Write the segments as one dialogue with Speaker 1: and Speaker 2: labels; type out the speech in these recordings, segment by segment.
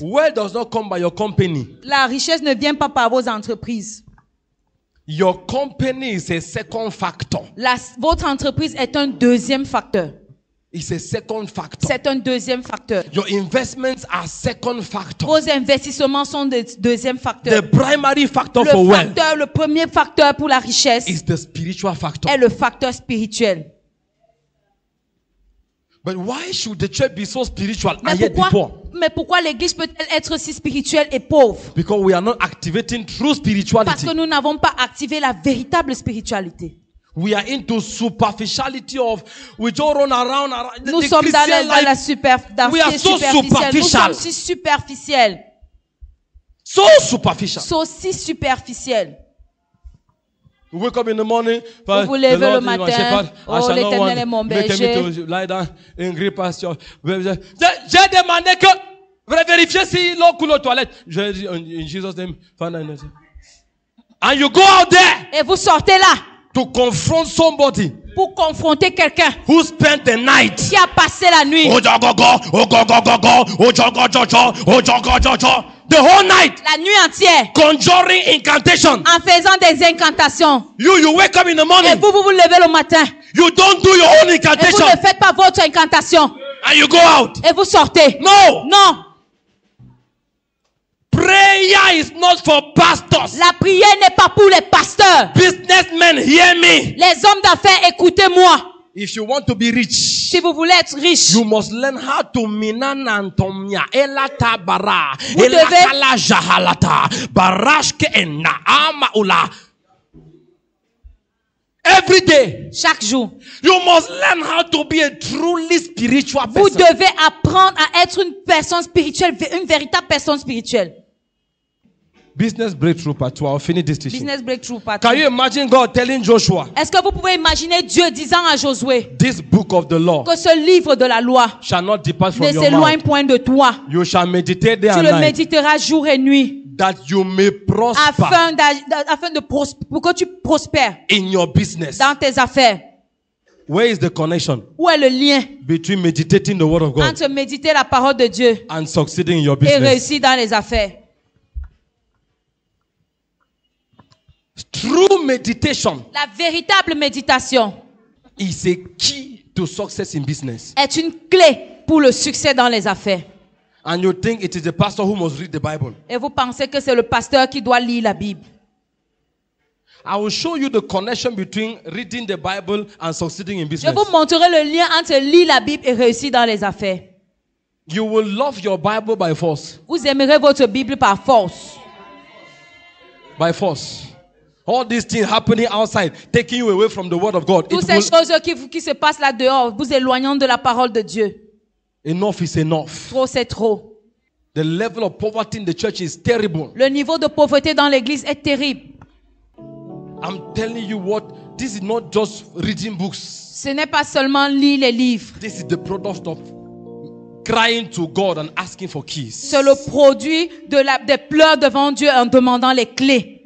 Speaker 1: Wealth does not come by your company.
Speaker 2: La richesse ne vient pas par vos entreprises.
Speaker 1: Your company is a second factor.
Speaker 2: Votre entreprise est un deuxième facteur.
Speaker 1: It's a second factor.
Speaker 2: C'est un deuxième facteur.
Speaker 1: Your investments are second factor.
Speaker 2: Vos investissements sont des deuxième facteurs.
Speaker 1: The primary factor for wealth
Speaker 2: Le premier facteur pour la richesse
Speaker 1: is the spiritual factor.
Speaker 2: est le facteur spirituel.
Speaker 1: But why should the church be so spiritual and yet be poor?
Speaker 2: Mais pourquoi l'église peut-elle être si spirituelle et pauvre?
Speaker 1: Because we are not activating true spirituality.
Speaker 2: Parce que nous n'avons pas activé la véritable spiritualité.
Speaker 1: We are into superficiality of we just run around.
Speaker 2: Nous sommes dans la superficielle. Nous sommes si superficiels.
Speaker 1: So superficial.
Speaker 2: Si superficiels.
Speaker 1: We wake up in the morning.
Speaker 2: Vous vous levez le matin. Oh, l'Éternel est mon berger.
Speaker 1: Lie down in green pasture. J'ai demandé que vérifier si l'eau coule aux toilettes. Je dis in Jesus' name. And you go out there.
Speaker 2: Et vous sortez là.
Speaker 1: To confront somebody.
Speaker 2: Pour confronter quelqu'un.
Speaker 1: Who spent the night.
Speaker 2: Qui a passé la nuit.
Speaker 1: The whole night.
Speaker 2: La nuit entière.
Speaker 1: Conjuring incantation.
Speaker 2: En faisant des incantations.
Speaker 1: You wake up in the morning.
Speaker 2: Et vous vous levez le matin.
Speaker 1: You don't do your own incantation.
Speaker 2: Et vous ne faites pas votre incantation.
Speaker 1: And you go out.
Speaker 2: Et vous sortez.
Speaker 1: No.
Speaker 2: Non.
Speaker 1: Prayer is not for pastors.
Speaker 2: La prière n'est pas pour les pasteurs.
Speaker 1: Businessmen, hear me.
Speaker 2: Les hommes d'affaires, écoutez-moi.
Speaker 1: If you want to be rich,
Speaker 2: si vous voulez être riche,
Speaker 1: you must learn how to minanantomia elata bara
Speaker 2: vous
Speaker 1: elakala jahalata barashke enna amaula. Every day,
Speaker 2: chaque jour,
Speaker 1: you must learn how to be a truly spiritual person.
Speaker 2: Vous devez apprendre à être une personne spirituelle, une véritable personne spirituelle.
Speaker 1: Business breakthrough part 2. I'll finish this teaching.
Speaker 2: Business breakthrough part 2.
Speaker 1: Can you imagine God telling Joshua?
Speaker 2: Est-ce que vous pouvez imaginer Dieu disant à Josué?
Speaker 1: This book of the law.
Speaker 2: Que ce livre de la loi
Speaker 1: shall not depart from your mouth.
Speaker 2: Ne s'éloigne point de toi.
Speaker 1: You shall meditate day and
Speaker 2: night.
Speaker 1: Tu
Speaker 2: le méditeras jour et nuit.
Speaker 1: That you may prosper.
Speaker 2: Pour que tu prospères.
Speaker 1: In your business.
Speaker 2: Dans tes affaires.
Speaker 1: Where is the connection?
Speaker 2: Où est le lien?
Speaker 1: Between meditating the word of God.
Speaker 2: Entre méditer la parole de Dieu.
Speaker 1: And succeeding in your business.
Speaker 2: Et réussir dans les affaires.
Speaker 1: True meditation.
Speaker 2: La véritable méditation.
Speaker 1: Is a key to success in business.
Speaker 2: Est une clé pour le succès dans les affaires.
Speaker 1: And you think it is the pastor who must read the Bible.
Speaker 2: Et vous pensez que c'est le pasteur qui doit lire la Bible.
Speaker 1: I will show you the connection between reading the Bible and succeeding in business.
Speaker 2: Je vous montrerai le lien entre lire la Bible et réussir dans les affaires.
Speaker 1: You will love your Bible by force.
Speaker 2: Vous aimerez votre Bible par force.
Speaker 1: By force. All these things happening outside, taking you away from the word of God.
Speaker 2: Toutes ces choses qui se passent là dehors, vous éloignant de la parole de Dieu.
Speaker 1: Enough is enough.
Speaker 2: Trop c'est trop.
Speaker 1: The level of poverty in the church is terrible.
Speaker 2: Le niveau de pauvreté dans l'église est terrible.
Speaker 1: I'm telling you what, this is not just reading books.
Speaker 2: Ce n'est pas seulement lire les livres.
Speaker 1: This is the product of crying to God and asking for keys.
Speaker 2: C'est le produit des pleurs devant Dieu en demandant les clés.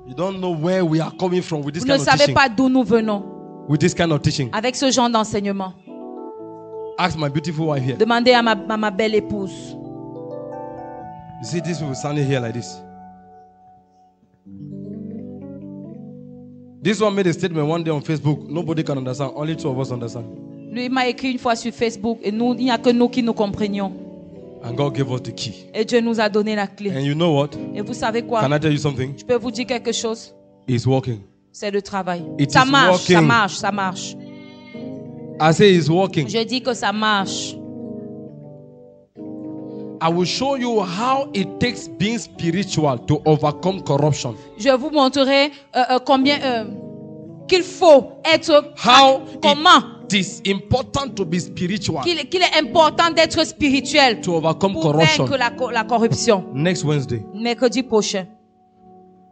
Speaker 1: You don't know where we are coming from with this kind of teaching.
Speaker 2: Vous ne savez pas d'où nous venons.
Speaker 1: With this kind of teaching.
Speaker 2: Avec ce genre d'enseignement.
Speaker 1: Ask my beautiful wife here.
Speaker 2: Demandez à ma belle épouse.
Speaker 1: You see these people standing here like this. This one made a statement one day on Facebook. Nobody can understand. Only two of us understand.
Speaker 2: Lui m'a écrit une fois sur Facebook et il n'y a que nous qui nous comprenions.
Speaker 1: And God gave us the key.
Speaker 2: Et Dieu nous a donné la clé.
Speaker 1: And you know what?
Speaker 2: Et vous savez quoi?
Speaker 1: Can I tell you something?
Speaker 2: Je peux vous dire quelque chose?
Speaker 1: It's working.
Speaker 2: C'est le travail.
Speaker 1: Ça marche,
Speaker 2: ça marche, ça marche.
Speaker 1: I say it's working.
Speaker 2: Je dis que ça marche.
Speaker 1: I will show you how it takes being spiritual to overcome corruption.
Speaker 2: Je vous montrerai qu'il faut être comment.
Speaker 1: It is important to be spiritual.
Speaker 2: Qu'il est important d'être spirituel
Speaker 1: to overcome
Speaker 2: pour
Speaker 1: corruption.
Speaker 2: vaincre la corruption.
Speaker 1: Next Wednesday.
Speaker 2: Mercredi prochain.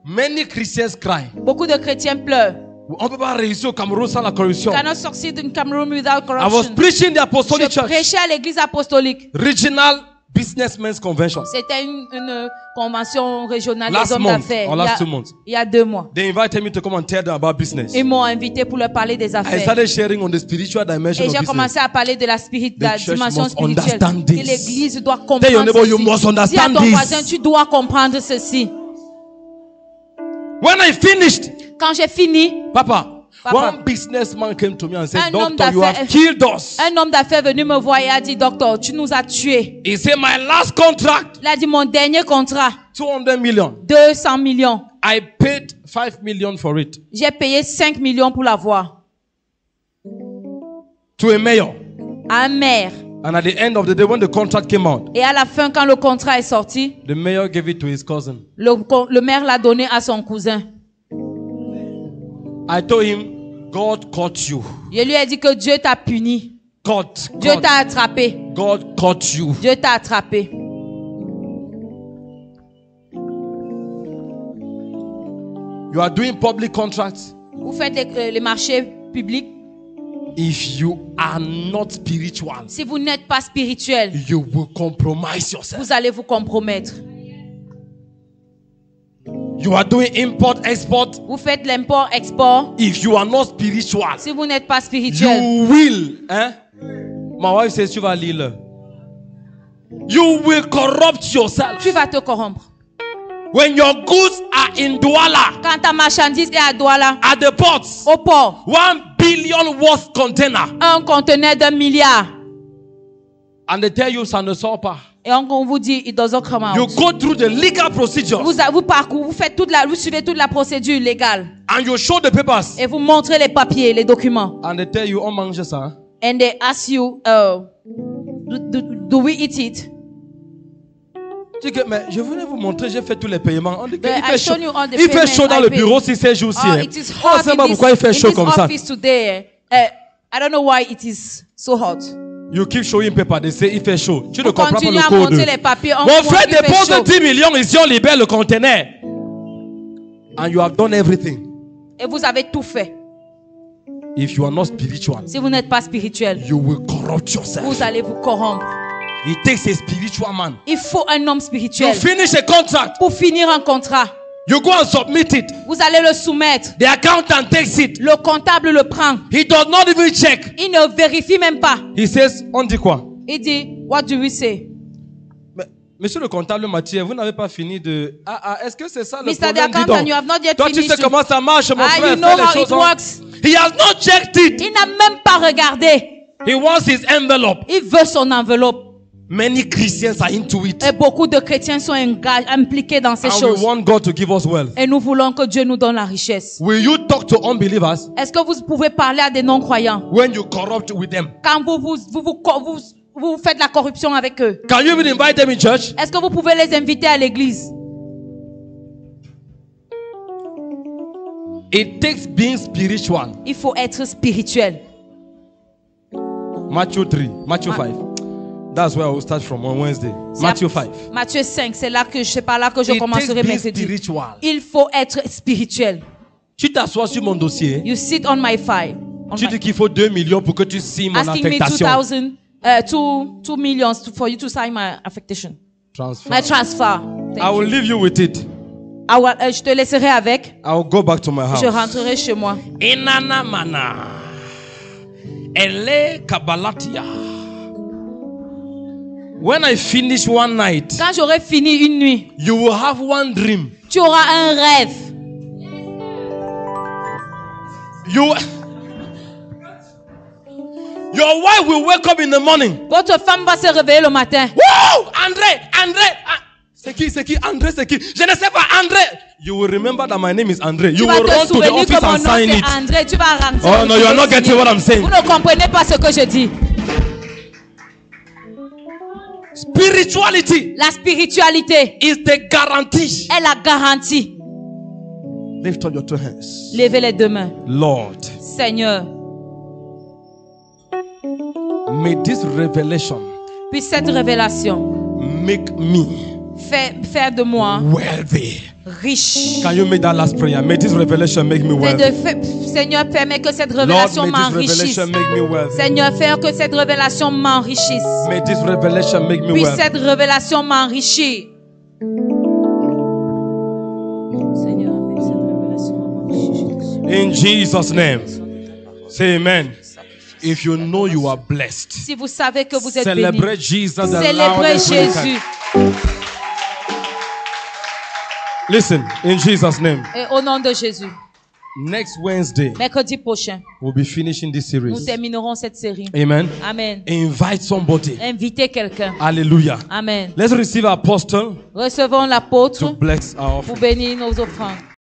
Speaker 1: Many Christians cry.
Speaker 2: Beaucoup de chrétiens pleurent.
Speaker 1: On peut pas réussir au Cameroun sans la corruption.
Speaker 2: You cannot succeed in Cameroon without corruption.
Speaker 1: I was preaching the apostolic church.
Speaker 2: Je prêchais à l'église apostolique.
Speaker 1: Regional businessmen's convention.
Speaker 2: C'était une convention régionale
Speaker 1: Last
Speaker 2: des hommes
Speaker 1: month,
Speaker 2: d'affaires.
Speaker 1: or last 2 months.
Speaker 2: Il y a 2 mois.
Speaker 1: They invited me to come and tell them about business.
Speaker 2: Ils m'ont invité pour leur parler des
Speaker 1: I
Speaker 2: affaires.
Speaker 1: started sharing on the spiritual dimension
Speaker 2: Et
Speaker 1: of
Speaker 2: j'ai
Speaker 1: business.
Speaker 2: commencé à parler de la
Speaker 1: church
Speaker 2: dimension
Speaker 1: must
Speaker 2: spirituelle.
Speaker 1: understand
Speaker 2: Que
Speaker 1: this.
Speaker 2: l'église doit
Speaker 1: Tell your
Speaker 2: comprendre
Speaker 1: neighbor, you must
Speaker 2: ceci. Dis à
Speaker 1: understand
Speaker 2: ton
Speaker 1: this.
Speaker 2: voisin, tu dois comprendre ceci.
Speaker 1: When I finished,
Speaker 2: Quand j'ai fini,
Speaker 1: Papa,
Speaker 2: Papa,
Speaker 1: one businessman came to me and said,
Speaker 2: un homme
Speaker 1: Doctor, you have
Speaker 2: d'affaires-
Speaker 1: killed us.
Speaker 2: un homme d'affaires est venu me voir et a dit, docteur, tu nous as tués.
Speaker 1: He said, my last contract,
Speaker 2: Il a dit, mon dernier contrat,
Speaker 1: 200 million.
Speaker 2: 200 millions.
Speaker 1: I paid 5 million for it
Speaker 2: J'ai payé 5 millions pour l'avoir.
Speaker 1: to a mayor.
Speaker 2: À un maire.
Speaker 1: And at the end of the day, when the contract came out,
Speaker 2: Et à la fin, quand le contrat est sorti,
Speaker 1: the mayor gave it to his cousin.
Speaker 2: le maire l'a donné à son cousin.
Speaker 1: I told him, God caught you.
Speaker 2: Je lui ai dit que Dieu t'a puni. Dieu t'a attrapé.
Speaker 1: God caught you.
Speaker 2: Dieu t'a attrapé.
Speaker 1: You are doing public contracts.
Speaker 2: Vous faites les marchés publics.
Speaker 1: If you are not spiritual,
Speaker 2: Si vous n'êtes pas spirituel,
Speaker 1: you will compromise yourself.
Speaker 2: vous allez vous compromettre.
Speaker 1: You are doing import-export.
Speaker 2: Vous faites l'import-export.
Speaker 1: If you are not spiritual,
Speaker 2: Si vous n'êtes pas spirituel,
Speaker 1: you will. My wife says, tu vas lire. You will corrupt yourself.
Speaker 2: tu vas te corrompre.
Speaker 1: When your goods are in Douala,
Speaker 2: Quand ta marchandise est à Douala,
Speaker 1: at the ports,
Speaker 2: au port,
Speaker 1: 1 billion worth container,
Speaker 2: un conteneur d'1 milliard,
Speaker 1: and they tell you ça ne sort pas.
Speaker 2: et on vous dit, it doesn't come out.
Speaker 1: You go through the legal procedure
Speaker 2: Vous suivez toute la procédure légale.
Speaker 1: and you show the papers,
Speaker 2: Et vous montrez les papiers, les documents.
Speaker 1: and they tell you, on mange ça.
Speaker 2: And they ask you, do we eat it?
Speaker 1: Tu dis que, mais je voulais vous montrer, j'ai fait tous les paiements. On dit que
Speaker 2: But
Speaker 1: il fait
Speaker 2: I
Speaker 1: chaud.
Speaker 2: shown you all the
Speaker 1: Il fait
Speaker 2: payments
Speaker 1: chaud dans
Speaker 2: I
Speaker 1: le
Speaker 2: paid.
Speaker 1: bureau si c'est jour-ci.
Speaker 2: Oh, it is hot
Speaker 1: On ne sait pas
Speaker 2: in
Speaker 1: pourquoi il fait
Speaker 2: this
Speaker 1: chaud comme ça.
Speaker 2: office today. I don't know why it is so hot.
Speaker 1: You keep showing paper, they say il fait chaud. Tu ne
Speaker 2: On
Speaker 1: comprends pas
Speaker 2: continue
Speaker 1: le
Speaker 2: à
Speaker 1: code.
Speaker 2: monter les papiers. On
Speaker 1: Mon
Speaker 2: montre
Speaker 1: frère
Speaker 2: qu'il fait
Speaker 1: dépose
Speaker 2: chaud.
Speaker 1: 10 millions ici, on libère le conteneur. And you have done everything.
Speaker 2: Et vous avez tout fait.
Speaker 1: If you are not spiritual,
Speaker 2: Si vous n'êtes pas spirituel,
Speaker 1: you will corrupt yourself.
Speaker 2: vous allez vous corrompre.
Speaker 1: It takes a spiritual man.
Speaker 2: Il faut un homme
Speaker 1: You
Speaker 2: spirituel.
Speaker 1: finish a contract,
Speaker 2: Pour finir un contrat,
Speaker 1: you go and submit it.
Speaker 2: vous allez le soumettre.
Speaker 1: The accountant takes it.
Speaker 2: Le comptable le prend.
Speaker 1: He does not even check.
Speaker 2: Il ne vérifie même pas.
Speaker 1: He says, on dit quoi?
Speaker 2: Il dit, what do we say?
Speaker 1: Mais, monsieur le comptable Mathieu, vous n'avez pas fini de... est-ce que c'est ça le
Speaker 2: Mr.
Speaker 1: problème? Dis
Speaker 2: Accountant,
Speaker 1: donc.
Speaker 2: you have not yet
Speaker 1: Toi, tu
Speaker 2: finished.
Speaker 1: sais comment ça marche, mon frère.
Speaker 2: You know
Speaker 1: fais les
Speaker 2: how
Speaker 1: choses
Speaker 2: it
Speaker 1: en-
Speaker 2: works.
Speaker 1: He has not checked it.
Speaker 2: Il n'a même pas regardé.
Speaker 1: He wants his envelope.
Speaker 2: Il veut son enveloppe.
Speaker 1: Many Christians are into it.
Speaker 2: Et beaucoup de chrétiens sont impliqués dans ces
Speaker 1: And we
Speaker 2: choses.
Speaker 1: want God to give us wealth.
Speaker 2: Et nous voulons que Dieu nous donne la richesse.
Speaker 1: Will you talk to unbelievers
Speaker 2: Est-ce que vous pouvez parler à des non-croyants
Speaker 1: when you corrupt with them?
Speaker 2: quand vous faites la corruption avec eux?
Speaker 1: Can you even invite them in church?
Speaker 2: Est-ce que vous pouvez les inviter à l'église?
Speaker 1: It takes being spiritual.
Speaker 2: Il faut être spirituel.
Speaker 1: Matthew 3, Matthew 5. That's where I will start from on Wednesday. Matthew 5.
Speaker 2: Matthieu 5, c'est par là que je
Speaker 1: It takes
Speaker 2: commencerai
Speaker 1: being
Speaker 2: mercredi.
Speaker 1: spiritual.
Speaker 2: Il faut être spirituel.
Speaker 1: Tu t'assois sur mon dossier.
Speaker 2: You sit on my file.
Speaker 1: Tu dis qu'il faut 2 millions pour que tu signes mon
Speaker 2: Asking me
Speaker 1: affectation.
Speaker 2: 2 millions for you to sign my affectation.
Speaker 1: Transfer.
Speaker 2: My transfer.
Speaker 1: I will leave you with it.
Speaker 2: Je te laisserai avec.
Speaker 1: I will go back to my house.
Speaker 2: Je rentrerai chez moi.
Speaker 1: Inana mana. Ele kabalatia. When I finish one night,
Speaker 2: Quand j'aurai fini une nuit,
Speaker 1: you will have one dream.
Speaker 2: tu auras un rêve.
Speaker 1: Your wife will wake up in the morning.
Speaker 2: Votre femme va se réveiller le matin.
Speaker 1: Wow! André! C'est qui? André, c'est qui? Je ne sais pas, André! You will remember that my name is André. You
Speaker 2: Tu vas
Speaker 1: will
Speaker 2: te
Speaker 1: run to the
Speaker 2: souvenir
Speaker 1: office
Speaker 2: que mon
Speaker 1: and
Speaker 2: nom
Speaker 1: sign
Speaker 2: c'est
Speaker 1: it.
Speaker 2: André. Tu vas rentrer.
Speaker 1: Oh no, you are not getting what I'm saying.
Speaker 2: Vous ne comprenez pas ce que je dis.
Speaker 1: Spirituality
Speaker 2: La spiritualité
Speaker 1: is the guarantee.
Speaker 2: est la garantie.
Speaker 1: Lift up your two hands.
Speaker 2: Levez les deux mains.
Speaker 1: Lord,
Speaker 2: Seigneur,
Speaker 1: may this revelation
Speaker 2: puis cette révélation
Speaker 1: make me
Speaker 2: faire de moi
Speaker 1: worthy
Speaker 2: riche.
Speaker 1: Can you make that last prayer? May this revelation make me wealthy.
Speaker 2: Seigneur, permets que cette révélation m'enrichisse. Seigneur, fais que cette révélation m'enrichisse.
Speaker 1: May this revelation make me
Speaker 2: Puisse
Speaker 1: wealthy.
Speaker 2: cette révélation m'enrichir. Seigneur, may cette révélation m'enrichisse.
Speaker 1: In Jesus' name. Say amen. If you know you are blessed,
Speaker 2: si vous savez que vous êtes
Speaker 1: celebrate
Speaker 2: béni,
Speaker 1: Jesus.
Speaker 2: Célébrez Jésus.
Speaker 1: Listen, in Jesus' name.
Speaker 2: Et au nom de Jésus.
Speaker 1: Next Wednesday,
Speaker 2: mercredi prochain,
Speaker 1: we'll be finishing this series.
Speaker 2: Nous terminerons cette série.
Speaker 1: Amen.
Speaker 2: Amen.
Speaker 1: Invite somebody.
Speaker 2: Invitez quelqu'un.
Speaker 1: Hallelujah.
Speaker 2: Amen.
Speaker 1: Let's receive our apostle.
Speaker 2: Recevons l'apôtre
Speaker 1: to bless our offering.
Speaker 2: pour bénir nos offrandes.